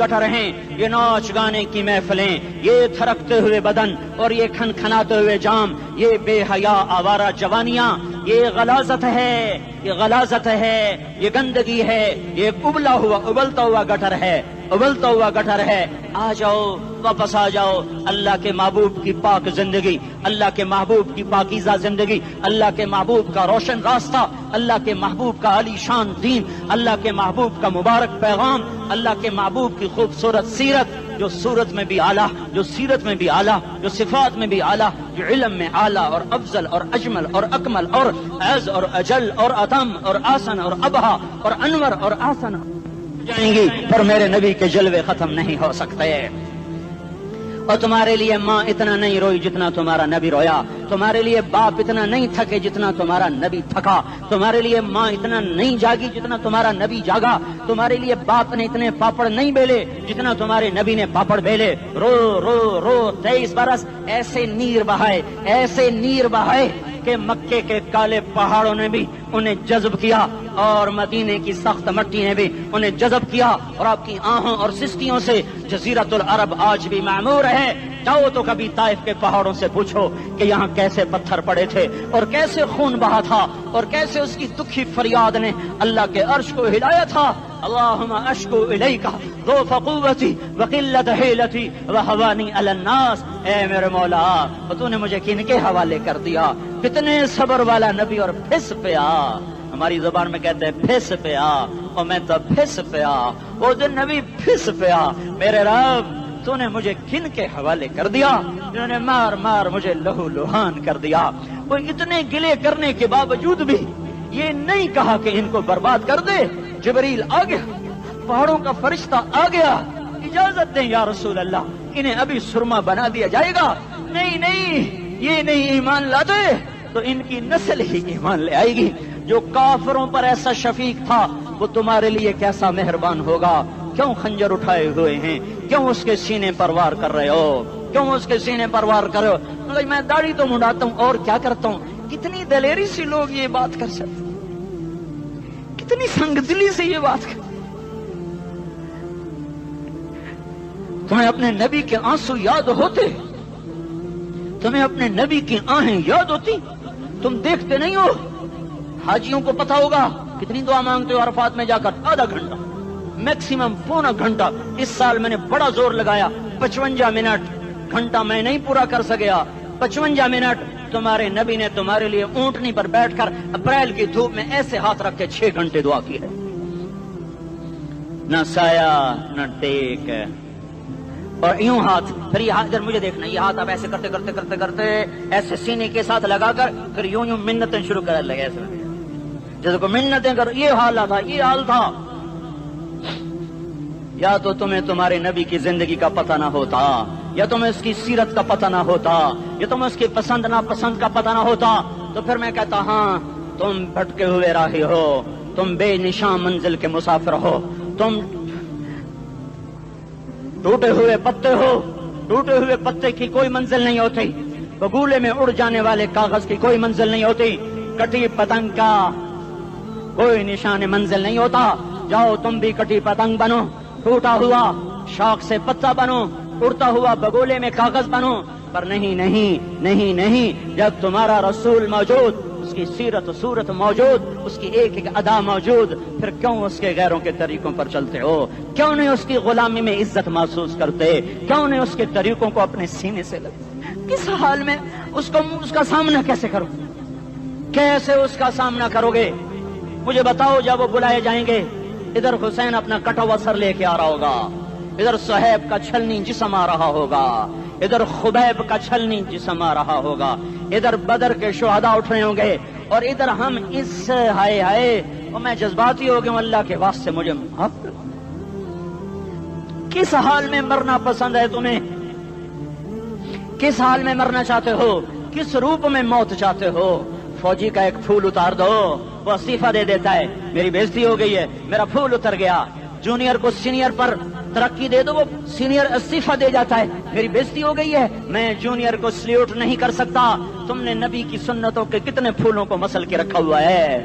گٹر ہیں، یہ ناچ گانے کی محفلیں، یہ تھرکتے ہوئے بدن اور یہ کھنکھناتے ہوئے جام، یہ بے حیا آوارہ جوانیاں، یہ غلاظت ہے، یہ غلاظت ہے، یہ گندگی ہے، یہ ابلتا ہوا گٹر ہے، ابلتا ہوا گٹر ہے۔ آ جاؤ، واپس آ جاؤ اللہ کے محبوب کی پاک زندگی، اللہ کے محبوب کی پاکیزہ زندگی، اللہ کے محبوب کا روشن راستہ، اللہ کے محبوب کا علی شان دین، اللہ کے محبوب کا مبارک پیغام، اللہ کے محبوب کی خوبصورت سیرت، جو صورت میں بھی اعلیٰ، جو سیرت میں بھی اعلیٰ، جو صفات میں بھی اعلیٰ، جو علم میں اعلیٰ اور افضل اور اجمل اور اکمل اور اعز اور اجل اور اتم اور آسن اور ابہا اور انور اور آسن جائیں گی، پر میرے نبی کے جلوے ختم نہیں ہو سکتے۔ اور تمہارے لیے ماں اتنا نہیں روئی جتنا تمہارا نبی رویا، تمہارے لیے باپ اتنا نہیں تھکے جتنا تمہارا نبی تھکا، تمہارے لیے ماں اتنا نہیں جاگی جتنا تمہارا نبی جاگا، تمہارے لیے باپ نے اتنے پاپڑ نہیں بیلے جتنا تمہارے نبی نے پاپڑ بیلے۔ رو رو رو 23 برس ایسے نیر بہائے، ایسے نیر بہائے کہ مکے کے کالے پہاڑوں نے بھی انہیں جذب کیا اور مدینے کی سخت مٹی نے بھی انہیں جذب کیا، اور آپ کی آہوں اور سستیوں سے جزیرۃ العرب آج بھی معمور ہے۔ جاؤ تو کبھی طائف کے پہاڑوں سے پوچھو کہ یہاں کیسے پتھر پڑے تھے اور کیسے خون بہا تھا اور کیسے اس کی دکھی فریاد نے اللہ کے عرش کو ہلایا تھا۔ اللہم اشکو الیک ضعف قوتی وقلت حیلتی وہوانی علی الناس، اے میرے مولا تو نے مجھے کن کے حوالے کر دیا؟ کتنے صبر والا نبی، اور پھس پیا، ہماری زبان میں کہتے ہیں پھس پیا، اور میں تو پھس پیا، وہ دن نبی پھس پیا، میرے رب تو نے مجھے کن کے حوالے کر دیا جنہوں نے مار مار مجھے لہو لہان کر دیا۔ وہ اتنے گلے کرنے کے باوجود بھی یہ نہیں کہا کہ ان کو برباد کر دے۔ جبریل آ گیا، پہاڑوں کا فرشتہ آ گیا، اجازت دیں یا رسول اللہ، انہیں ابھی سرما بنا دیا جائے گا۔ نہیں نہیں، یہ نہیں ایمان لاتے تو ان کی نسل ہی ایمان لے آئے گی۔ جو کافروں پر ایسا شفیق تھا وہ تمہارے لیے کیسا مہربان ہوگا۔ کیوں خنجر اٹھائے ہوئے ہیں؟ کیوں اس کے سینے پر وار کر رہے ہو؟ کیوں اس کے سینے پر وار کر رہے ہو؟ میں داڑھی تو منڈاتا ہوں اور کیا کرتا ہوں۔ کتنی دلیری سے لوگ یہ بات کر سکتے، کتنی سنگ دلی سے یہ بات کر۔ تمہیں اپنے نبی کے آنسو یاد ہوتے؟ تمہیں اپنے نبی کی آہیں یاد ہوتی؟ تم دیکھتے نہیں ہو؟ حاجیوں کو پتا ہوگا کتنی دعا مانگتے ہو عرفات میں جا کر؟ آدھا گھنٹہ، میکسیمم پونا گھنٹہ۔ اس سال میں نے بڑا زور لگایا، 55 منٹ، گھنٹہ میں نہیں پورا کر سکیا، 55 منٹ تمہارے نبی نے تمہارے لیے اونٹنی پر بیٹھ کر اپریل کی دھوپ میں ایسے ہاتھ رکھ کے 6 گھنٹے دعا کی ہے۔ نہ سایہ نہ ٹیک، اور یوں ہاتھ، پھر یہ ہاتھ ادھر مجھے دیکھنا، یہ ہاتھ آپ ایسے کرتے کرتے کرتے کرتے ایسے سینے کے ساتھ لگا کر پھر یوں یوں منتیں شروع کر لگے، ایسے جیسے کو منتیں کر۔ یہ حال تھا، یہ حال تھا۔ یا تو تمہیں تمہارے نبی کی زندگی کا پتہ نہ ہوتا، یا تمہیں اس کی سیرت کا پتہ نہ ہوتا، یا تمہیں اس کی پسند ناپسند کا پتہ نہ ہوتا، تو پھر میں کہتا ہاں تم بھٹکے ہوئے راہی ہو، تم بے نشان منزل کے مسافر ہو، تم ٹوٹے ہوئے پتے ہو، ٹوٹے ہوئے پتے کی کوئی منزل نہیں ہوتی، بگولے میں اڑ جانے والے کاغذ کی کوئی منزل نہیں ہوتی، کٹی پتنگ کا کوئی نشان منزل نہیں ہوتا۔ جاؤ تم بھی کٹی پتنگ بنو، ٹوٹا ہوا شاخ سے پتا بنو، اڑتا ہوا بگولے میں کاغذ بنو، پر نہیں نہیں نہیں نہیں، جب تمہارا رسول موجود، اس کی سیرت و صورت موجود، اس کی ایک ایک ادا موجود، پھر کیوں اس کے غیروں کے طریقوں پر چلتے ہو؟ کیوں نہیں اس کی غلامی میں عزت محسوس کرتے؟ کیوں نہیں اس کے طریقوں کو اپنے سینے سے لگتے؟ کس حال میں اس کا سامنا کیسے کرو؟ کیسے اس کا سامنا کرو گے؟ مجھے بتاؤ، جب وہ بلائے جائیں گے، ادھر حسین اپنا کٹا ہوا سر لے کے آ رہا ہوگا، ادھر صہیب کا چھلنی جسم آ رہا ہوگا، ادھر خبیب کا چھلنی جسم آ رہا ہوگا، ادھر بدر کے شہداء اٹھ رہے ہوں گے، اور ادھر ہم اس ہائے ہائے، اور میں جذباتی ہو گیا ہوں، اللہ کے واسطے مجھے معاف کر۔ کس حال میں مرنا پسند ہے تمہیں؟ کس حال میں مرنا چاہتے ہو؟ کس روپ میں موت چاہتے ہو؟ فوجی کا ایک پھول اتار دو، وہ استعفیٰ دے دیتا ہے، میری بےزتی ہو گئی ہے، میرا پھول اتر گیا۔ جونیئر کو سینئر پر ترقی دے دو، وہ سینئر استعفیٰ دے جاتا ہے، میری بےزتی ہو گئی ہے، میں جونیئر کو سلیوٹ نہیں کر سکتا۔ تم نے نبی کی سنتوں کے کتنے پھولوں کو مسل کے رکھا ہوا ہے؟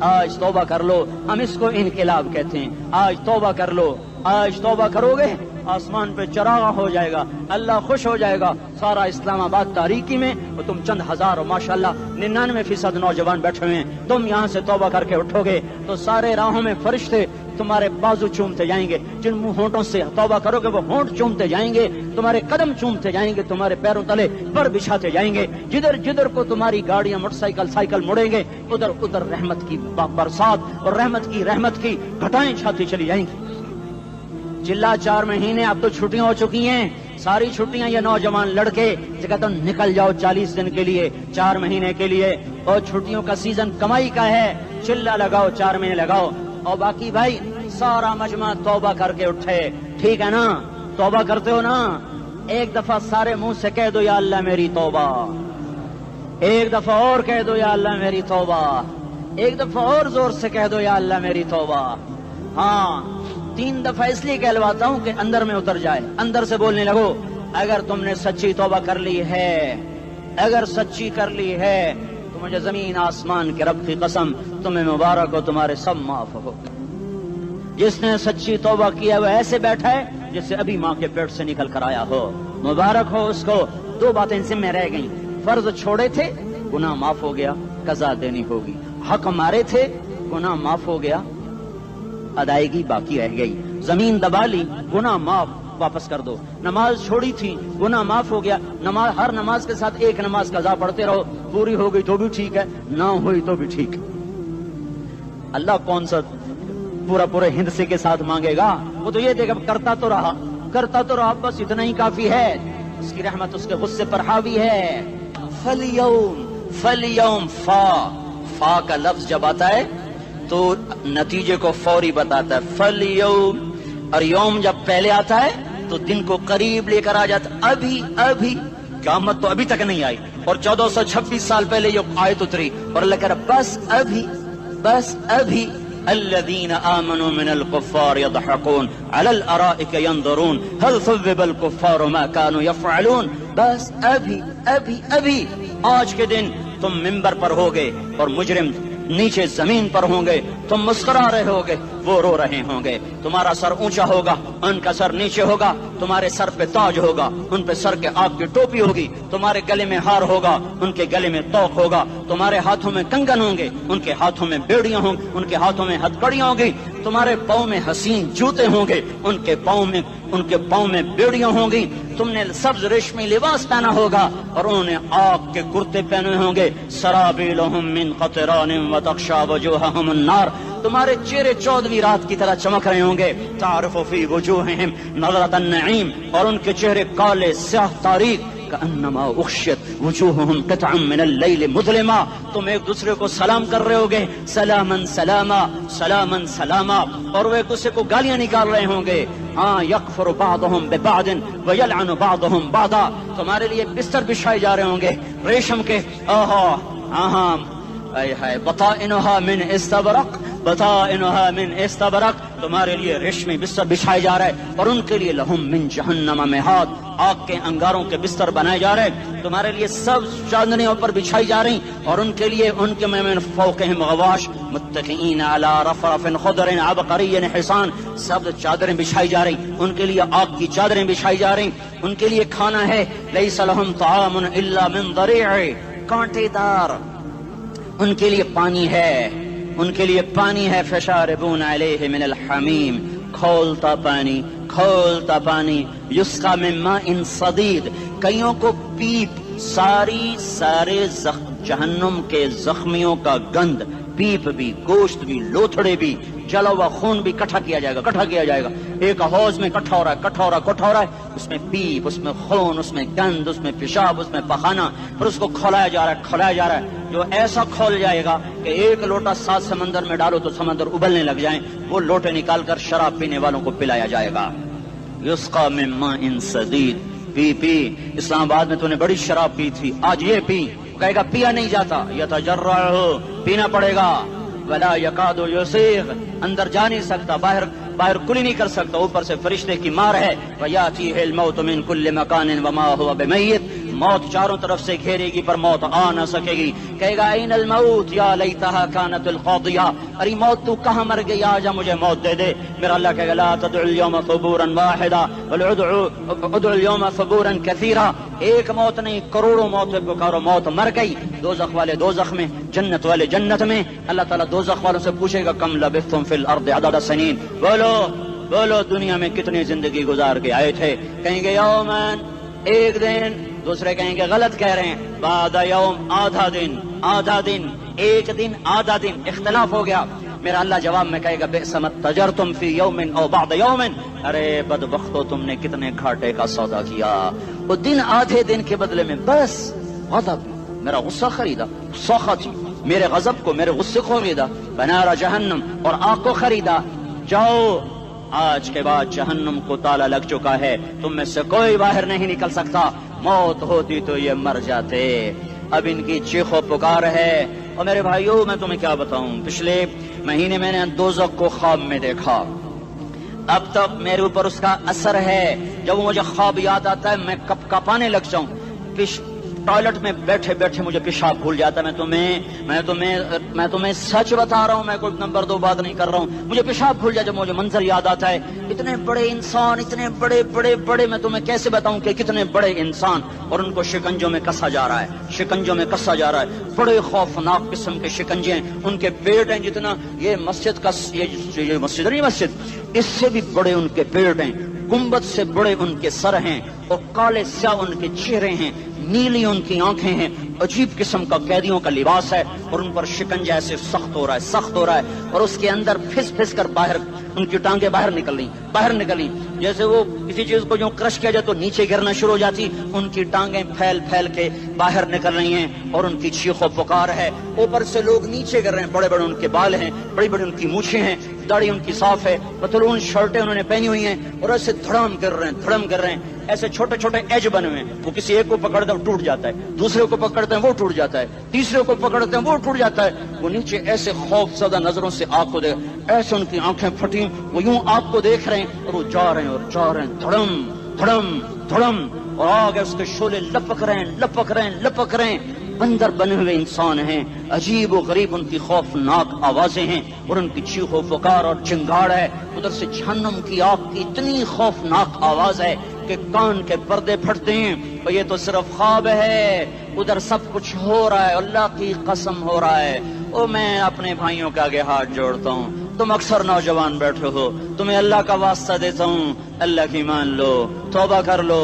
آج توبہ کر لو. ہم اس کو انقلاب کہتے ہیں. آج توبہ کر لو. آج توبہ کرو گے آسمان پہ چراغاں ہو جائے گا, اللہ خوش ہو جائے گا. سارا اسلام آباد تاریکی میں اور تم چند ہزار اور ماشاءاللہ 99% نوجوان بیٹھے ہوئے ہیں. تم یہاں سے توبہ کر کے اٹھو گے تو سارے راہوں میں فرشتے تمہارے بازو چومتے جائیں گے. جن منہ ہونٹوں سے توبہ کرو گے وہ ہونٹ چومتے جائیں گے, تمہارے قدم چومتے جائیں گے, تمہارے پیروں تلے پر بچھاتے جائیں گے. جدھر جدھر کو تمہاری گاڑیاں موٹر سائیکل سائیکل مڑیں گے ادھر ادھر رحمت کی برسات اور رحمت کی گھٹائیں چھاتی چلی جائیں گی. چلا 4 مہینے اب تو چھٹیاں ہو چکی ہیں, ساری چھٹیاں یہ نوجوان لڑکے جگہ تو نکل جاؤ 40 دن کے لیے 4 مہینے کے لیے, اور چھٹیوں کا سیزن کمائی کا ہے. چلا لگاؤ 4 مہینے لگاؤ. اور باقی بھائی سارا مجمع توبہ کر کے اٹھے, ٹھیک ہے نا؟ توبہ کرتے ہو نا؟ ایک دفعہ سارے منہ سے کہہ دو یا اللہ میری توبہ. ایک دفعہ اور کہہ دو یا اللہ میری توبہ. ایک دفعہ اور زور سے کہہ دو یا اللہ میری توبہ. ہاں 3 دفعہ اس لیے کہلواتا ہوں کہ اندر میں اتر جائے, اندر سے بولنے لگو. اگر تم نے سچی توبہ کر لی ہے, اگر سچی کر لی ہے تو مجھے زمین آسمان کے رب کی قسم تمہیں مبارک ہو, تمہارے سب معاف ہو. جس نے سچی توبہ کیا وہ ایسے بیٹھا ہے جس سے ابھی ماں کے پیٹ سے نکل کر آیا ہو. مبارک ہو اس کو. 2 باتیں ذمہ رہ گئیں. فرض چھوڑے تھے, گناہ معاف ہو گیا, قضا دینی ہوگی. حق مارے تھے, گناہ معاف ہو گیا, ادائیگی باقی رہ گئی. زمین دبا لی, گناہ معاف, واپس کر دو. نماز چھوڑی تھی, گناہ معاف ہو گیا. نماز ہر نماز کے ساتھ ایک نماز قضا پڑھتے رہو, پوری ہو گئی تو بھی ٹھیک ہے, نہ ہوئی تو بھی ٹھیک. اللہ کون سا پورے ہند سے کے ساتھ مانگے گا؟ وہ تو یہ دیکھا کرتا تو رہا, بس اتنا ہی کافی ہے. اس کی رحمت اس کے غصے پر حاوی ہے. فَالْيَوْمْ فا کا لفظ جب آتا ہے تو نتیجے کو فوری بتاتا ہے. فَالْيَوْمْ, اور یوم جب پہلے آتا ہے تو دن کو قریب لے کر آ جاتا. ابھی قیامت تو ابھی تک نہیں آئی, اور 1426 سال پہلے یہ آیت اتری, اور اللہ کہہ رہا بس ابھی الذين آمنوا من الكفار يضحكون على الارائك ينظرون هل ثوب الكفار ما كانوا يفعلون. بس ابھی آج کے دن تم منبر پر ہوگے اور مجرم نیچے زمین پر ہوں گے, تم مسکرا رہے ہوگے, وہ رو رہے ہوں گے. تمہارا سر اونچا ہوگا, ان کا سر نیچے ہوگا. تمہارے سر پہ تاج ہوگا, ان پہ سر کے آگ کی ٹوپی ہوگی. تمہارے گلے میں ہار ہوگا, ان کے گلے میں توق ہوگا. تمہارے ہاتھوں میں کنگن ہوں گے, ان کے ہاتھوں میں بیڑیاں ہوں گی, ان کے ہاتھوں میں ہتکڑیاں ہوں گی. تمہارے پاؤں میں حسین جوتے ہوں گے, ان کے پاؤں میں بیڑیاں ہوں گی. تم نے سبز ریشمی لباس پہنا ہوگا اور انہوں نے آگ کے کرتے پہنے ہوں گے. سرابیلہم من قطران وتغشا وجوہہم النار. تمہارے چہرے 14ویں رات کی طرح چمک رہے ہوں گے. تعرف فی وجوہہم نظرۃ النعیم, اور ان کے چہرے کالے سیاہ تاریک. کأنما اغشیت وجوہہم قطعا من اللیل مظلما. تم ایک دوسرے کو سلام کر رہے ہوگے, سلاما سلاما سلاما سلاما, اور وہ ایک دوسرے کو گالیاں نکال رہے ہوں گے. ہاں یکفر بعضهم ببعض ویلعن بعضهم بعضا. تمہارے لیے بستر بچھائے جا رہے ہوں گے ریشم کے. بطائنها من استبرق, بطائنها من استبرق. تمہارے لیے ریشمی بستر بچھائے جا رہے ہیں, اور ان کے لیے لہم من جہنم مہاد, آگ کے انگاروں کے بستر بنائے جا رہے ہیں. تمہارے لیے سب چادریں اوپر بچھائی جا رہی, اور ان کے لیے ان کے من فوقہم غواش متکئین علی رفرف خضر عبقری حصان. سب چادریں بچھائی جا رہی, ان کے لیے آگ کی چادریں بچھائی جا رہی. ان کے لیے کھانا ہے لیس لہم طعام الا من ضریع, کانٹے دار. ان کے لیے پانی ہے, ان کے لیے پانی ہے. فشاربون علیہ من الحمیم, کھولتا پانی. یسقا من ماء صدید, کئیوں کو پیپ, سارے جہنم کے زخمیوں کا گند, پیپ بھی, گوشت بھی, لوتھڑے بھی, جلا ہوا خون بھی اکٹھا کیا جائے گا. ایک حوض میں اکٹھا ہو رہا ہے. اس میں پیپ, اس میں خون, اس میں گند, اس میں پیشاب, اس میں پخانہ, پھر اس کو کھولایا جا رہا ہے. جو ایسا کھول جائے گا کہ 1 لوٹا 7 سمندر میں ڈالو تو سمندر ابلنے لگ جائیں, وہ لوٹے نکال کر شراب پینے والوں کو پلایا جائے گا. یسقا من ماء صدید, پی. اسلام آباد میں تو نے بڑی شراب پی تھی, آج یہ پی. کہے گا پیا نہیں جاتا, یتجرعہ, پینا پڑے گا. ولا یکاد یسیغ, اندر جا نہیں سکتا, باہر کلی نہیں کر سکتا, اوپر سے فرشتے کی مار ہے. ویاتیہ الموت من کل مکان وما هو بمیت, موت چاروں طرف سے گھیرے گی پر موت آ نہ سکے گی. کہے گا این الموت یا لیتہا کانت القاضیہ، ارے موت تو کہاں مر گئی، آجا مجھے موت دے دے. میرا اللہ کہے گا لا تدعو اليوم ثبورا واحدا بل ادعو اليوم ثبورا کثیرا. ایک موت نہیں، کروڑوں موت پکارو. موت مر گئی، دوزخ والے دوزخ میں، جنت والے جنت میں. اللہ تعالیٰ دوزخ والوں سے پوچھے گا کم لبثتم فی الارض عدد سنین، بولو دنیا میں کتنی زندگی گزار کے آئے تھے. کہیں گے یومن، ایک دن. دوسرے کہیں گے غلط کہہ رہے ہیں، بعد یوم، آدھا دن، ایک دن آدھا دن. اختلاف ہو گیا. میرا اللہ جواب میں کہے گا بئس ما تجرتم فی یوم او بعد یوم، ارے بدبختو تم نے کتنے گھاٹے کا سودا کیا. وہ دن آدھے دن کے بدلے میں بس غضب، میرا غصہ خریدا، سخط میرے غضب کو، میرے غصے کو خریدا. بنار جہنم، اور آگ کو خریدا. جاؤ، آج کے بعد جہنم کو تالا لگ چکا ہے، تم میں سے کوئی باہر نہیں نکل سکتا. موت ہوتی تو یہ مر جاتے. اب ان کی چیخ و پکار ہے. اور میرے بھائیوں میں تمہیں کیا بتاؤں، پچھلے مہینے میں نے دوزخ کو خواب میں دیکھا. اب تک میرے اوپر اس کا اثر ہے. جب مجھے خواب یاد آتا ہے میں کپ کپانے لگ جاؤں. ٹوائلٹ میں بیٹھے بیٹھے مجھے پیشاب بھول جاتا ہے. میں تمہیں سچ بتا رہا ہوں، میں کوئی نمبر 2 بات نہیں کر رہا ہوں. مجھے پیشاب بھول جائے جب مجھے منظر یاد آتا ہے. اتنے بڑے انسان، اتنے بڑے میں تمہیں کیسے بتاؤں کہ کتنے بڑے انسان، اور ان کو شکنجوں میں کسا جا رہا ہے. بڑے خوفناک قسم کے شکنجے ہیں. ان کے پیٹ ہیں جتنا یہ مسجد کا، یہ مسجد نہیں، مسجد اس سے بھی بڑے ان کے پیٹ ہیں. گنبد سے بڑے ان کے سر ہیں، اور کالے سیاہ ان کے چہرے ہیں، نیلی ان کی آنکھیں ہیں. عجیب قسم کا قیدیوں کا لباس ہے، اور ان پر شکنجہ ایسے سخت ہو رہا ہے. اور اس کے اندر پھس کر باہر ان کی ٹانگیں باہر نکلی جیسے وہ کسی چیز کو جو کرش کیا جائے تو نیچے گرنا شروع ہو جاتی. ان کی ٹانگیں پھیل کے باہر نکل رہی ہیں، اور ان کی چیخ و پکار ہے. اوپر سے لوگ نیچے گر رہے ہیں. بڑے ان کے بال ہیں، بڑی ان کی مونچھیں ہیں، داڑھی ان کی صاف ہے، پتلون شرٹیں انہوں نے پہنی ہوئی ہیں، اور ایسے دھڑم گر رہے ہیں. ایسے چھوٹے ایج بنے ہوئے ہیں. وہ کسی ایک کو پکڑتے ہیں وہ ٹوٹ جاتا ہے، دوسرے کو پکڑتے ہیں وہ ٹوٹ جاتا ہے، تیسرے کو پکڑتے ہیں وہ ٹوٹ جاتا ہے. وہ نیچے ایسے خوف زدہ نظروں سے آگ کو دیکھ، ایسے ان کی آنکھیں پھٹی، وہ یوں آگ کو دیکھ رہے ہیں، اور وہ جا رہے ہیں دھڑم، اور آگے اس کے شعلے لپک رہے ہیں. بندر بنے ہوئے انسان ہیں، عجیب و غریب ان کی خوفناک آوازیں ہیں، اور ان کی چیخ و پکار اور چنگاڑ ہے. ادھر سے جہنم کی آگ کی اتنی خوفناک آواز ہے کہ کان کے پردے پھٹتے ہیں. اور یہ تو صرف خواب ہے، ادھر سب کچھ ہو رہا ہے، اللہ کی قسم ہو رہا ہے. اور میں اپنے بھائیوں کے آگے ہاتھ جوڑتا ہوں، تم اکثر نوجوان بیٹھے ہو، تمہیں اللہ کا واسطہ دیتا ہوں، اللہ کی مان لو، توبہ کر لو.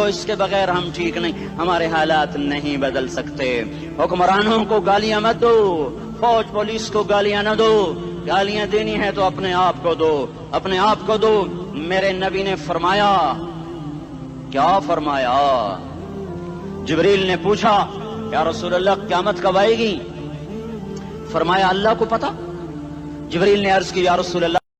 اس کے بغیر ہم ٹھیک نہیں، ہمارے حالات نہیں بدل سکتے. حکمرانوں کو گالیاں مت دو، فوج پولیس کو گالیاں نہ دو. گالیاں دینی ہے تو اپنے آپ کو دو. میرے نبی نے فرمایا، کیا فرمایا؟ جبریل نے پوچھا یا رسول اللہ قیامت کب آئے گی؟ فرمایا اللہ کو پتا. جبریل نے عرض کی یا رسول اللہ